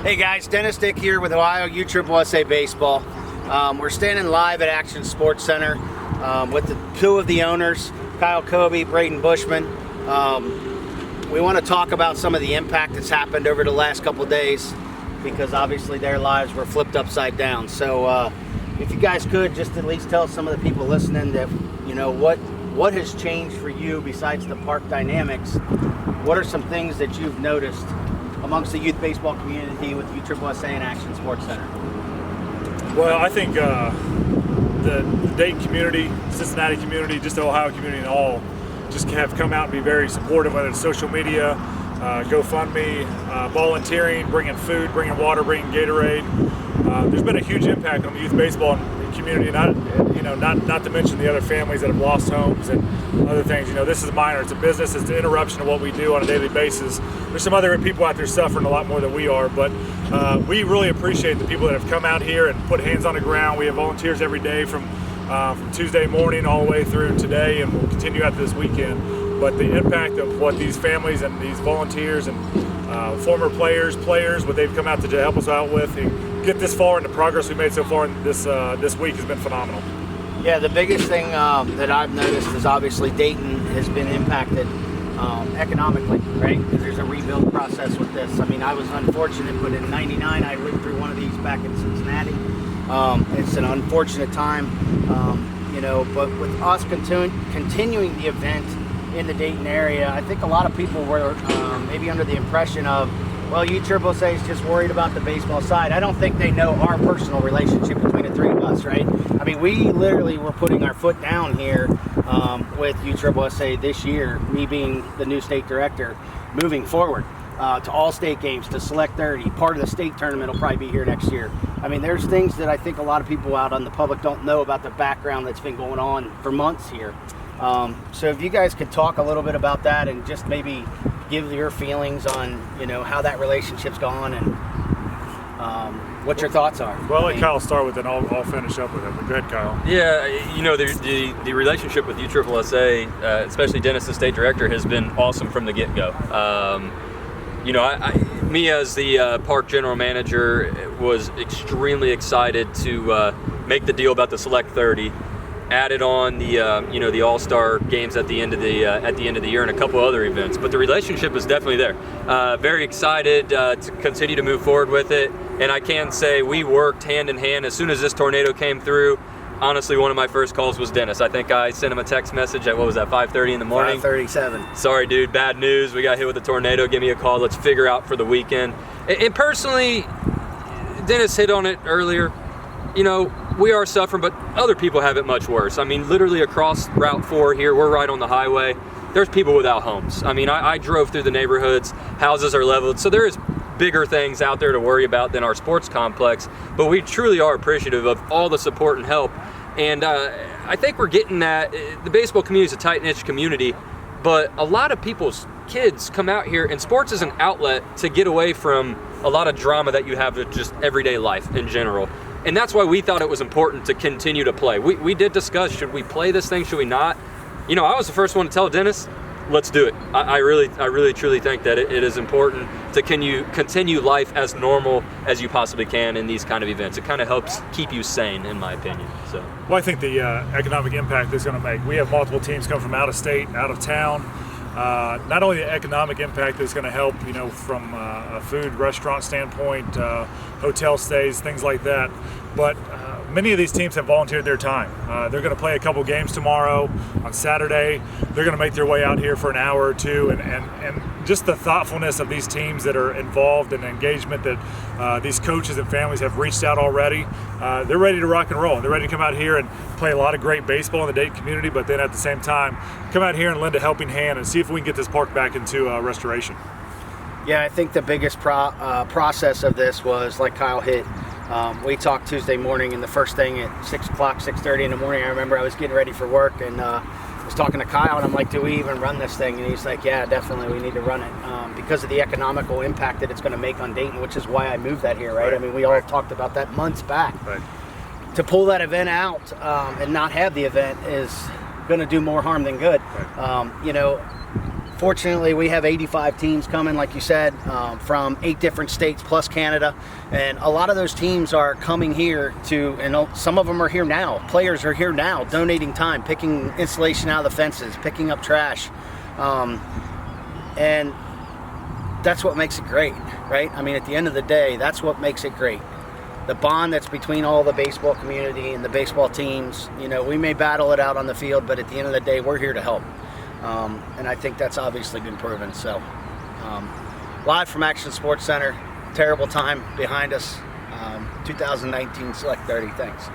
Hey guys, Dennis Dick here with Ohio USSSA Baseball. We're standing live at Action Sports Center with the two of the owners, Kyle Kobe, Braden Bushman. We want to talk about some of the impact that's happened over the last couple of days because obviously their lives were flipped upside down. So if you guys could just at least tell some of the people listening that, you know, what has changed for you besides the park dynamics. What are some things that you've noticed amongst the youth baseball community with USSSA and Action Sports Center? Well, I think the Dayton community, Cincinnati community, just the Ohio community and all, just have come out and be very supportive, whether it's social media, GoFundMe, volunteering, bringing food, bringing water, bringing Gatorade. There's been a huge impact on the youth baseball community, not to mention the other families that have lost homes and other things. You know, this is minor. It's a business. It's an interruption of what we do on a daily basis. There's some other people out there suffering a lot more than we are, but we really appreciate the people that have come out here and put hands on the ground. We have volunteers every day from Tuesday morning all the way through today, and we'll continue after this weekend. But the impact of what these families and these volunteers and former players, what they've come out to help us out with and get this far, and the progress we've made so far in this week has been phenomenal. Yeah, the biggest thing that I've noticed is obviously Dayton has been impacted economically, right? Because there's a rebuild process with this. I mean, I was unfortunate, but in '99 I lived through one of these back in Cincinnati. It's an unfortunate time, but with us continuing the event in the Dayton area, I think a lot of people were maybe under the impression of, well, USSSA is just worried about the baseball side. I don't think they know our personal relationship between the three of us, right? I mean, we literally were putting our foot down here with USSSA this year, me being the new state director, moving forward to all state games, to Select 30. Part of the state tournament will probably be here next year. I mean, there's things that I think a lot of people out on the public don't know about the background that's been going on for months here. So if you guys could talk a little bit about that and just maybe give your feelings on, how that relationship's gone and what your thoughts are. Well, let Kyle start with it, and I'll finish up with it. But go ahead, Kyle. Yeah, the relationship with USSSA, especially Dennis, the state director, has been awesome from the get-go. Me as the park general manager was extremely excited to make the deal about the Select 30. Added on the All-Star games at the end of the year and a couple other events, but the relationship is definitely there. Very excited to continue to move forward with it, and I can say we worked hand in hand. As soon as this tornado came through, honestly, one of my first calls was Dennis. I think I sent him a text message at 5:30 in the morning. 5:37. Sorry, dude, bad news. We got hit with a tornado. Give me a call. Let's figure out for the weekend. And personally, Dennis hit on it earlier. We are suffering, but other people have it much worse. I mean, literally across Route 4 here, we're right on the highway. There's people without homes. I mean, I drove through the neighborhoods, houses are leveled, so there is bigger things out there to worry about than our sports complex, but we truly are appreciative of all the support and help. And I think we're getting that. The baseball community is a tight-knit community, but a lot of people's kids come out here, and sports is an outlet to get away from a lot of drama that you have with just everyday life in general. And that's why we thought it was important to continue to play. We did discuss, should we play this thing, should we not? I was the first one to tell Dennis, let's do it. I really truly think that it is important to continue life as normal as you possibly can in these kind of events. It kind of helps keep you sane, in my opinion. So. Well, I think the economic impact is going to make. We have multiple teams come from out of state, out of town. Not only the economic impact is going to help, from a food restaurant standpoint, hotel stays, things like that, but many of these teams have volunteered their time. They're going to play a couple games tomorrow. On Saturday, they're going to make their way out here for an hour or two, and just the thoughtfulness of these teams that are involved and engagement that these coaches and families have reached out already. They're ready to rock and roll. They're ready to come out here and play a lot of great baseball in the Dayton community, but then at the same time, come out here and lend a helping hand and see if we can get this park back into restoration. Yeah, I think the biggest process of this was, like Kyle hit, we talked Tuesday morning, and the first thing at 6 o'clock, 6:30 in the morning, I remember I was getting ready for work, and was talking to Kyle, and I'm like, do we even run this thing? And he's like, yeah, definitely, we need to run it because of the economical impact that it's going to make on Dayton, which is why I moved that here, right? I mean, we all talked about that months back. Right. To pull that event out and not have the event is going to do more harm than good. Right. Fortunately, we have 85 teams coming, like you said, from 8 different states plus Canada, and a lot of those teams are coming here to, and some of them are here now. Players are here now, donating time, picking insulation out of the fences, picking up trash, and that's what makes it great, right? I mean, at the end of the day, that's what makes it great. The bond that's between all the baseball community and the baseball teams. You know, we may battle it out on the field, but at the end of the day, we're here to help. And I think that's obviously been proven. So, live from Action Sports Center, terrible time behind us. 2019 Select 30. Thanks.